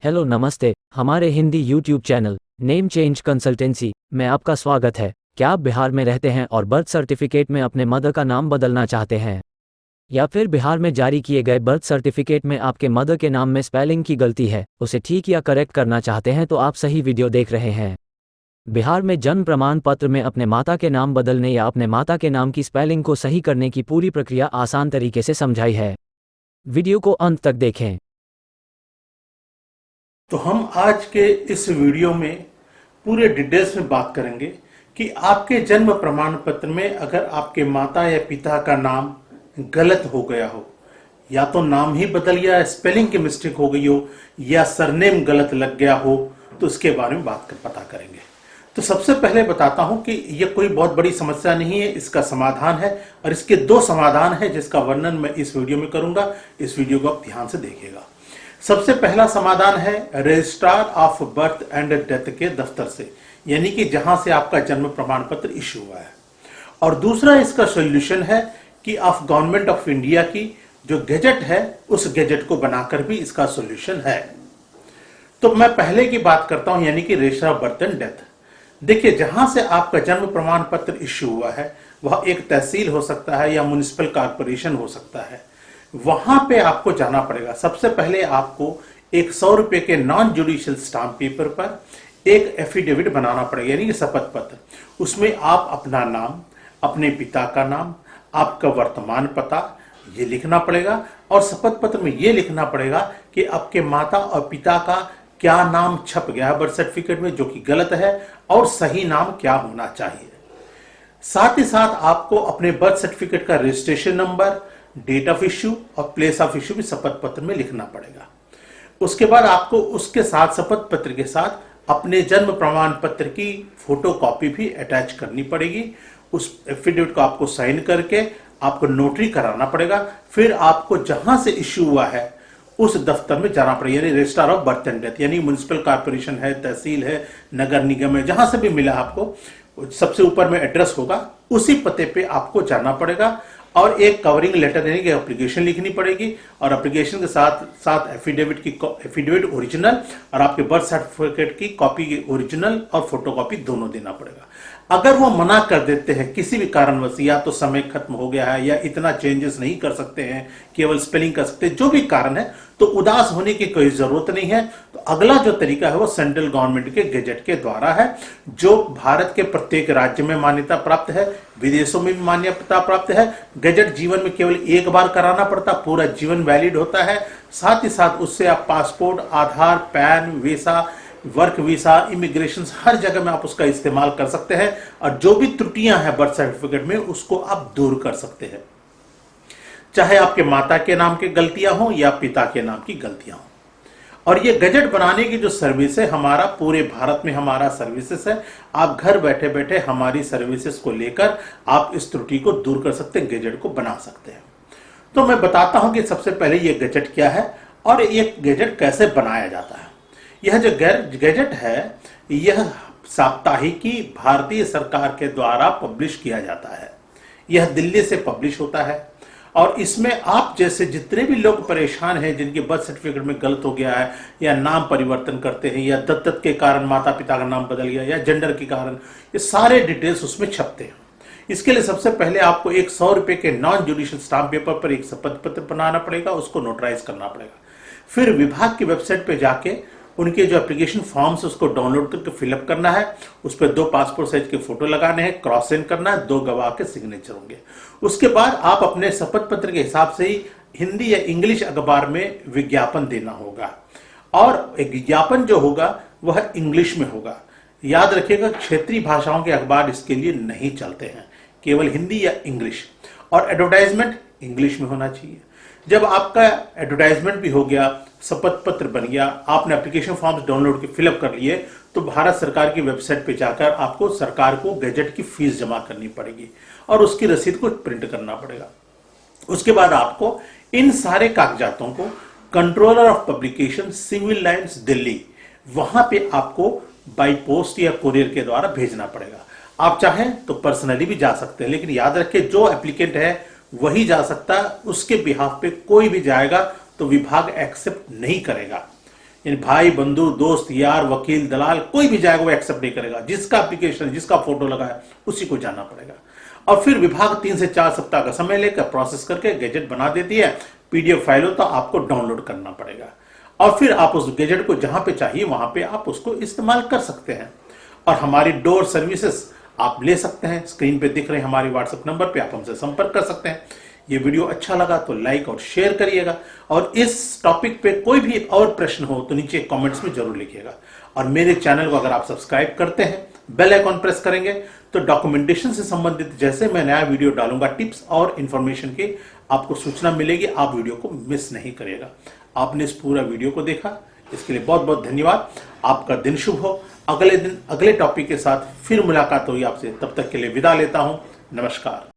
Hello नमस्ते, हमारे Hindi YouTube channel name change consultancy में आपका स्वागत है। क्या आप बिहार में रहते हैं और बर्थ सर्टिफिकेट में अपने मदर का नाम बदलना चाहते हैं, या फिर बिहार में जारी किए गए बर्थ सर्टिफिकेट में आपके मदर के नाम में स्पेलिंग की गलती है, उसे ठीक या करेक्ट करना चाहते हैं, तो आप सही वीडियो देख रहे हैं। बिहार में जन्म प्रमाण पत्र में अपने माता के नाम बदलने या अपने माता के नाम की स्पेलिंग को सही करने की पूरी प्रक्रिया आसान तरीके से समझाई है। वीडियो को अंत तक देखें। तो हम आज के इस वीडियो में पूरे डिटेल्स में बात करेंगे कि आपके जन्म प्रमाण पत्र में अगर आपके माता या पिता का नाम गलत हो गया हो, या तो नाम ही बदल गया, स्पेलिंग की मिस्टेक हो गई हो, या सरनेम गलत लग गया हो, तो इसके बारे में पता करेंगे। तो सबसे पहले बताता हूं कि यह कोई बहुत बड़ी समस्या नहीं है, इसका समाधान है, और इसके दो समाधान है जिसका वर्णन मैं इस वीडियो में करूंगा। इस वीडियो को आप ध्यान से देखिएगा। सबसे पहला समाधान है registrar of birth and death के दफ्तर से, यानी कि जहां से आपका जन्म प्रमाण पत्र इश्यू हुआ है। और दूसरा इसका सॉल्यूशन है कि ऑफ गवर्नमेंट ऑफ इंडिया की जो गैजेट है, उस गैजेट को बनाकर भी इसका सॉल्यूशन है। तो मैं पहले की बात करता हूं, यानी कि registrar of birth and death. देखिए, जहां से आपका जन्म प्रमाण पत्र इश्यू हुआ है वह एक तहसील हो सकता है या म्युनिसिपल कॉर्पोरेशन हो सकता है। वहां पे आपको जाना पड़ेगा। सबसे पहले आपको एक 100 रुपए के नॉन जुडिशियल स्टाम्प पेपर पर एक एफिडेविट बनाना पड़ेगा, यानी कि शपथ पत्र। उसमें आप अपना नाम, अपने पिता का नाम, आपका वर्तमान पता ये लिखना पड़ेगा, और शपथ पत्र में ये लिखना पड़ेगा कि आपके माता और पिता का क्या नाम छप गया है बर्थ सर्टिफिकेट में, जो कि गलत है, और सही नाम क्या होना चाहिए। साथ ही साथ आपको अपने बर्थ सर्टिफिकेट का registration number, date of issue और प्लेस ऑफ इश्यू भी शपथ पत्र में लिखना पड़ेगा। उसके बाद आपको उसके साथ, शपथ पत्र के साथ, अपने जन्म प्रमाण पत्र की फोटो कॉपी भी अटैच करनी पड़ेगी। उस एफिडेविट को आपको साइन करके आपको नोटरी कराना पड़ेगा। फिर आपको जहां से इश्यू हुआ है उस दफ्तर में जाना पड़ेगा, यानी registrar of birth and death, यानी म्युनिसिपल कॉर्पोरेशन है, तहसील है, नगर निगम है, जहां से भी मिला आपको, सबसे ऊपर में एड्रेस होगा, उसी पते पे आपको जाना पड़ेगा। और एक कवरिंग लेटर यानी कि एप्लीकेशन लिखनी पड़ेगी, और एप्लीकेशन के साथ साथ एफिडेविट ओरिजिनल और आपके बर्थ सर्टिफिकेट की कॉपी ओरिजिनल और फोटोकॉपी दोनों देना पड़ेगा। अगर वो मना कर देते हैं किसी भी कारणवश, या तो समय खत्म हो गया है, या इतना चेंजेस नहीं कर सकते हैं, केवल स्पेलिंग कर सकते हैं, जो भी कारण है, तो उदास होने की कोई जरूरत नहीं है। तो अगला जो तरीका है वो सेंट्रल गवर्नमेंट के गैजेट के द्वारा है, जो भारत के प्रत्येक राज्य में मान्यता प्राप्त है, विदेशों में भी मान्यता प्राप्त है। गैजेट जीवन में केवल एक बार कराना पड़ता, पूरा जीवन वैलिड होता है। साथ ही साथ उससे आप passport, Aadhaar, PAN, visa, work visa, immigration, हर जगह में आप उसका इस्तेमाल कर सकते हैं, और जो भी त्रुटियां हैं बर्थ सर्टिफिकेट में उसको आप दूर कर सकते हैं, चाहे आपके माता के नाम की गलतियां हो या पिता के नाम की गलतियां हो। और ये गैजेट बनाने की जो सर्विस है, हमारा पूरे भारत में हमारा सर्विसेज है। आप घर बैठे बैठे हमारी सर्विसेज को लेकर आप इस त्रुटि को दूर कर सकते हैं, गैजेट को बना सकते हैं। तो मैं बताता हूं कि सबसे पहले ये गैजेट क्या है और ये गैजेट कैसे बनाया जाता है। यह जो गैजेट है, यह साप्ताहिकी भारतीय सरकार के द्वारा पब्लिश किया जाता है। यह दिल्ली से पब्लिश होता है, और इसमें आप जैसे जितने भी लोग परेशान हैं, जिनके बर्थ सर्टिफिकेट में गलत हो गया है, या नाम परिवर्तन करते हैं, या दत्तक के कारण माता पिता का नाम बदल गया, या जेंडर के कारण, ये सारे डिटेल्स उसमें छपते हैं। इसके लिए सबसे पहले आपको एक 100 रुपए के नॉन जुडिशियल स्टाम्प पेपर पर एक शपथ पत्र बनाना पड़ेगा, उसको नोटराइज करना पड़ेगा। फिर विभाग की वेबसाइट पे जाके उनके जो एप्लीकेशन फॉर्म्स उसको डाउनलोड करके फिलअप करना है। उस पर 2 पासपोर्ट साइज के फोटो लगाने हैं, क्रॉस सेंड करना है, 2 गवाह के सिग्नेचर होंगे। उसके बाद आप अपने शपथ पत्र के हिसाब से ही हिंदी या इंग्लिश अखबार में विज्ञापन देना होगा, और एक विज्ञापन जो होगा वह इंग्लिश में होगा। याद रखिएगा, क्षेत्रीय भाषाओं के अखबार इसके लिए नहीं चलते हैं, केवल हिंदी या इंग्लिश, और एडवर्टाइजमेंट इंग्लिश में होना चाहिए। जब आपका एडवर्टाइजमेंट भी हो गया, शपथ पत्र बन गया, आपने एप्लीकेशन फॉर्म्स डाउनलोड के फिलअप कर लिए, तो भारत सरकार की वेबसाइट पे जाकर आपको सरकार को गैजेट की फीस जमा करनी पड़ेगी, और उसकी रसीद को प्रिंट करना पड़ेगा। उसके बाद आपको इन सारे कागजातों को controller of publication, Civil Lines, Delhi, वहां पे आपको बाई पोस्ट या कुरियर के द्वारा भेजना पड़ेगा। आप चाहें तो पर्सनली भी जा सकते हैं, लेकिन याद रखें, जो एप्लीकेंट है वही जा सकता है, उसके बिहाफ पे कोई भी जाएगा तो विभाग एक्सेप्ट नहीं करेगा। यानी भाई, बंधु, दोस्त, यार, वकील, दलाल, कोई भी जाएगा वो एक्सेप्ट नहीं करेगा। जिसका एप्लीकेशन, जिसका फोटो लगा है उसी को जाना पड़ेगा। और फिर विभाग 3 से 4 सप्ताह का समय लेकर प्रोसेस करके गैजेट बना देती है। पीडीएफ फाइल हो तो आपको डाउनलोड करना पड़ेगा और फिर आप उस गैजेट को जहां पे चाहिए वहां पे आप उसको इस्तेमाल कर सकते हैं। और हमारी डोर सर्विसेज आप ले सकते हैं। स्क्रीन पे दिख रहे हैं हमारे व्हाट्सएप नंबर पे आप हमसे संपर्क कर सकते हैं। ये वीडियो अच्छा लगा तो लाइक और शेयर करिएगा और इस टॉपिक पे कोई भी और प्रश्न हो तो नीचे कमेंट्स में जरूर लिखिएगा। और मेरे चैनल को अगर आप सब्सक्राइब करते हैं, बेल आइकॉन प्रेस करेंगे तो डॉक्यूमेंटेशन से संबंधित जैसे मैं नया वीडियो डालूंगा, टिप्स और इंफॉर्मेशन की आपको सूचना मिलेगी। आप वीडियो को मिस नहीं करिएगा। आपने इस पूरा वीडियो को देखा, इसके लिए बहुत बहुत धन्यवाद। आपका दिन शुभ हो। अगले दिन अगले टॉपिक के साथ फिर मुलाकात होगी आपसे। तब तक के लिए विदा लेता हूं। नमस्कार।